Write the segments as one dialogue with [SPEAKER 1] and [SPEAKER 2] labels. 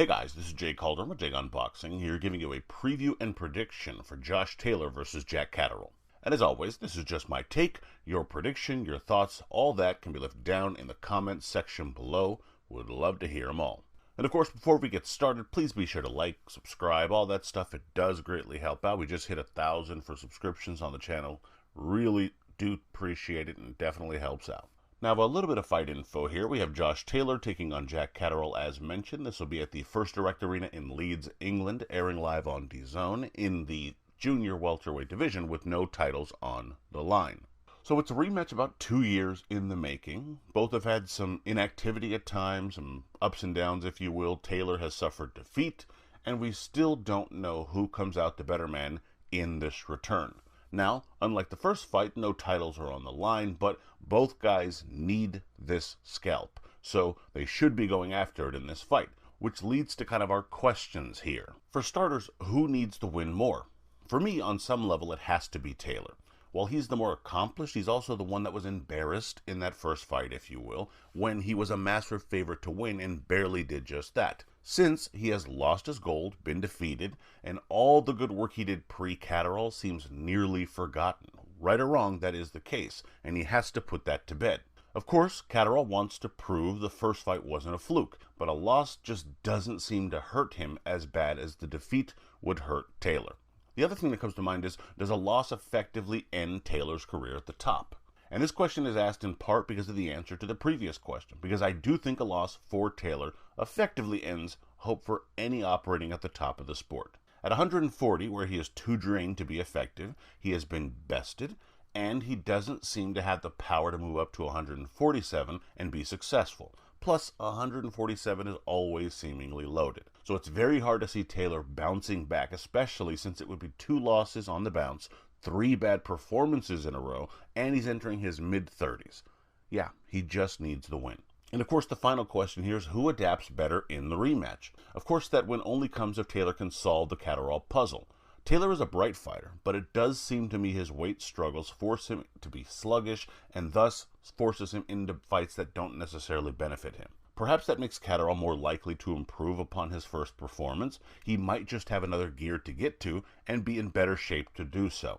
[SPEAKER 1] Hey guys, this is Jay Calder with JAYONBOXING here giving you a preview and prediction for Josh Taylor versus Jack Catteral. And as always, this is just my take, your prediction, your thoughts, all that can be left down in the comments section below. Would love to hear them all. And of course, before we get started, please be sure to like, subscribe, all that stuff. It does greatly help out. We just hit 1,000 for subscriptions on the channel. Really do appreciate it and definitely helps out. Now, a little bit of fight info here. We have Josh Taylor taking on Jack Catteral as mentioned. This will be at the First Direct Arena in Leeds, England, airing live on DAZN in the junior welterweight division with no titles on the line. So it's a rematch about 2 years in the making. Both have had some inactivity at times, some ups and downs, if you will. Taylor has suffered defeat, and we still don't know who comes out the better man in this return. Now, unlike the first fight, no titles are on the line, but both guys need this scalp, so they should be going after it in this fight, which leads to kind of our questions here. For starters, who needs to win more? For me, on some level, it has to be Taylor. While he's the more accomplished, he's also the one that was embarrassed in that first fight, if you will, when he was a massive favorite to win and barely did just that. Since he has lost his gold, been defeated, and all the good work he did pre-Catteral seems nearly forgotten. Right or wrong, that is the case, and he has to put that to bed. Of course, Catteral wants to prove the first fight wasn't a fluke, but a loss just doesn't seem to hurt him as bad as the defeat would hurt Taylor. The other thing that comes to mind is, does a loss effectively end Taylor's career at the top? And this question is asked in part because of the answer to the previous question, because I do think a loss for Taylor effectively ends hope for any operating at the top of the sport. At 140, where he is too drained to be effective, he has been bested, and he doesn't seem to have the power to move up to 147 and be successful. Plus, 147 is always seemingly loaded. So it's very hard to see Taylor bouncing back, especially since it would be 2 losses on the bounce, 3 bad performances in a row, and he's entering his mid-30s. Yeah, he just needs the win. And of course, the final question here is who adapts better in the rematch? Of course, that win only comes if Taylor can solve the Catteral puzzle. Taylor is a bright fighter, but it does seem to me his weight struggles force him to be sluggish and thus forces him into fights that don't necessarily benefit him. Perhaps that makes Catteral more likely to improve upon his first performance. He might just have another gear to get to and be in better shape to do so.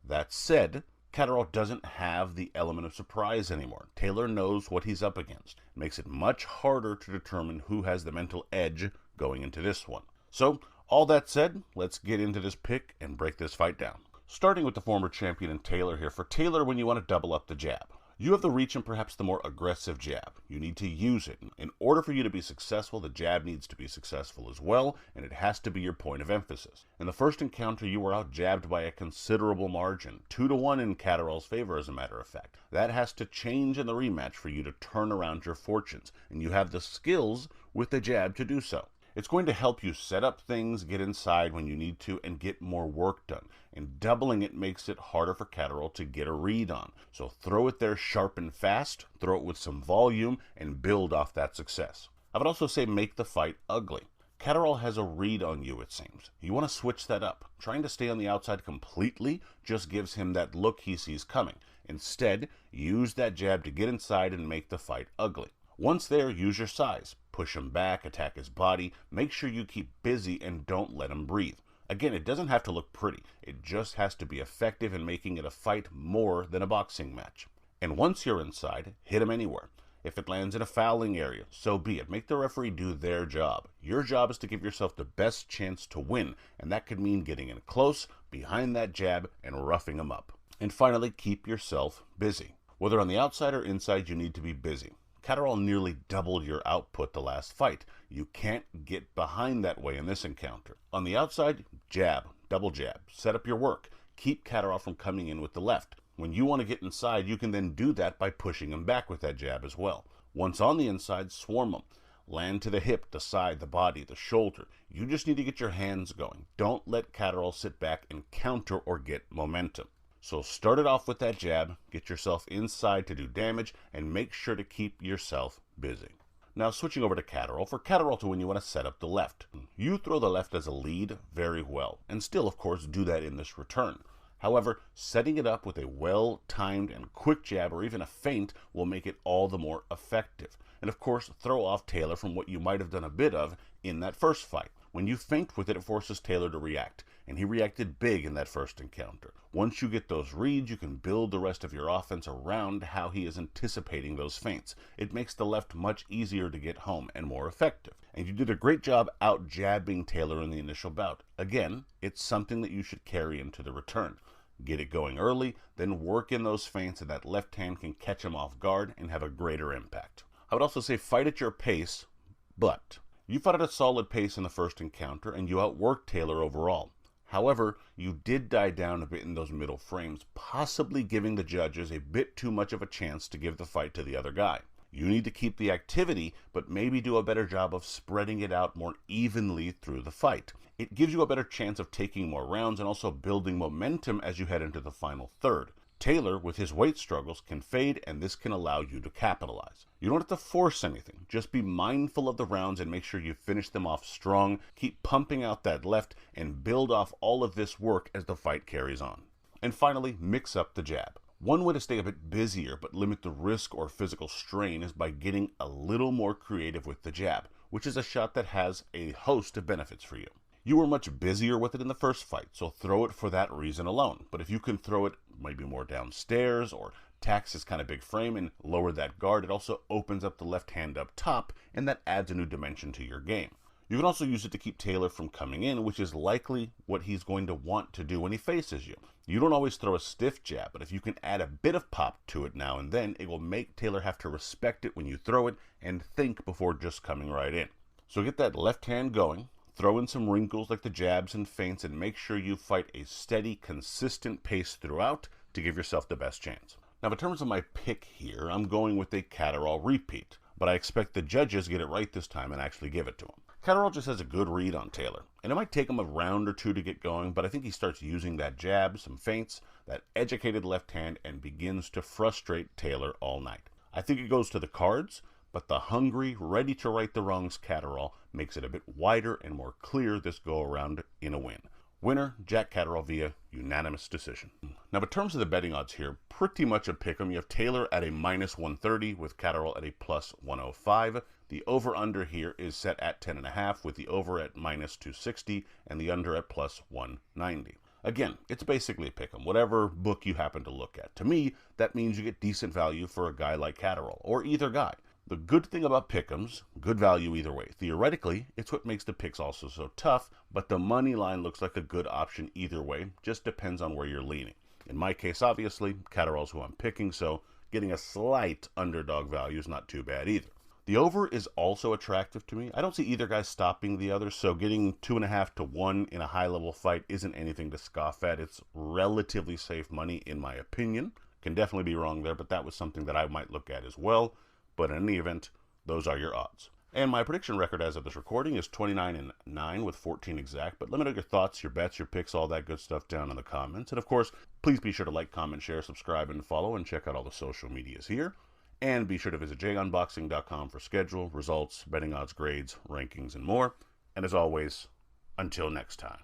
[SPEAKER 1] That said, Catteral doesn't have the element of surprise anymore. Taylor knows what he's up against. It makes it much harder to determine who has the mental edge going into this one. So, all that said, let's get into this pick and break this fight down. Starting with the former champion and Taylor here. For Taylor, when you want to double up the jab, you have the reach and perhaps the more aggressive jab. You need to use it. In order for you to be successful, the jab needs to be successful as well, and it has to be your point of emphasis. In the first encounter, you were out-jabbed by a considerable margin, 2-1 in Catterall's favor, as a matter of fact. That has to change in the rematch for you to turn around your fortunes, and you have the skills with the jab to do so. It's going to help you set up things, get inside when you need to, and get more work done. And doubling it makes it harder for Catteral to get a read on. So throw it there sharp and fast, throw it with some volume, and build off that success. I would also say make the fight ugly. Catteral has a read on you, it seems. You want to switch that up. Trying to stay on the outside completely just gives him that look he sees coming. Instead, use that jab to get inside and make the fight ugly. Once there, use your size. Push him back, attack his body, make sure you keep busy and don't let him breathe. Again, it doesn't have to look pretty. It just has to be effective in making it a fight more than a boxing match. And once you're inside, hit him anywhere. If it lands in a fouling area, so be it. Make the referee do their job. Your job is to give yourself the best chance to win, and that could mean getting in close, behind that jab, and roughing him up. And finally, keep yourself busy. Whether on the outside or inside, you need to be busy. Catteral nearly doubled your output the last fight. You can't get behind that way in this encounter. On the outside, jab, double jab, set up your work. Keep Catteral from coming in with the left. When you want to get inside, you can then do that by pushing him back with that jab as well. Once on the inside, swarm him. Land to the hip, the side, the body, the shoulder. You just need to get your hands going. Don't let Catteral sit back and counter or get momentum. So start it off with that jab, get yourself inside to do damage, and make sure to keep yourself busy. Now switching over to Catteral. For Catteral to win, you want to set up the left. You throw the left as a lead very well, and still, of course, do that in this return. However, setting it up with a well-timed and quick jab or even a feint will make it all the more effective. And of course, throw off Taylor from what you might have done a bit of in that first fight. When you feint with it, it forces Taylor to react, and he reacted big in that first encounter. Once you get those reads, you can build the rest of your offense around how he is anticipating those feints. It makes the left much easier to get home and more effective. And you did a great job out-jabbing Taylor in the initial bout. Again, it's something that you should carry into the return. Get it going early, then work in those feints, and that left hand can catch him off guard and have a greater impact. I would also say fight at your pace, but you fought at a solid pace in the first encounter, and you outworked Taylor overall. However, you did die down a bit in those middle frames, possibly giving the judges a bit too much of a chance to give the fight to the other guy. You need to keep the activity, but maybe do a better job of spreading it out more evenly through the fight. It gives you a better chance of taking more rounds and also building momentum as you head into the final third. Taylor, with his weight struggles, can fade, and this can allow you to capitalize. You don't have to force anything. Just be mindful of the rounds and make sure you finish them off strong. Keep pumping out that left and build off all of this work as the fight carries on. And finally, mix up the jab. One way to stay a bit busier but limit the risk or physical strain is by getting a little more creative with the jab, which is a shot that has a host of benefits for you. You were much busier with it in the first fight, so throw it for that reason alone. But if you can throw it maybe more downstairs or tax his kind of big frame and lower that guard, it also opens up the left hand up top, and that adds a new dimension to your game. You can also use it to keep Taylor from coming in, which is likely what he's going to want to do when he faces you. You don't always throw a stiff jab, but if you can add a bit of pop to it now and then, it will make Taylor have to respect it when you throw it and think before just coming right in. So get that left hand going. Throw in some wrinkles like the jabs and feints, and make sure you fight a steady, consistent pace throughout to give yourself the best chance. Now, in terms of my pick here, I'm going with a Catteral repeat, but I expect the judges get it right this time and actually give it to him. Catteral just has a good read on Taylor, and it might take him a round or two to get going, but I think he starts using that jab, some feints, that educated left hand, and begins to frustrate Taylor all night. I think it goes to the cards, but the hungry, ready to right the wrongs Catteral makes it a bit wider and more clear this go around in a win. Winner, Jack Catteral via unanimous decision. Now, in terms of the betting odds here, pretty much a pick 'em. You have Taylor at a -130 with Catteral at a +105. The over-under here is set at 10.5 with the over at -260 and the under at +190. Again, it's basically a pick 'em, whatever book you happen to look at. To me, that means you get decent value for a guy like Catteral, or either guy. The good thing about pick'ems, good value either way. Theoretically, it's what makes the picks also so tough, but the money line looks like a good option either way, just depends on where you're leaning. In my case, obviously, Catterall's who I'm picking, so getting a slight underdog value is not too bad either. The over is also attractive to me. I don't see either guy stopping the other, so getting 2.5 to 1 in a high-level fight isn't anything to scoff at. It's relatively safe money, in my opinion. Can definitely be wrong there, but that was something that I might look at as well. But in any event, those are your odds. And my prediction record as of this recording is 29-9 with 14 exact. But let me know your thoughts, your bets, your picks, all that good stuff down in the comments. And of course, please be sure to like, comment, share, subscribe, and follow, and check out all the social medias here. And be sure to visit JAYONBOXING.com for schedule, results, betting odds, grades, rankings, and more. And as always, until next time.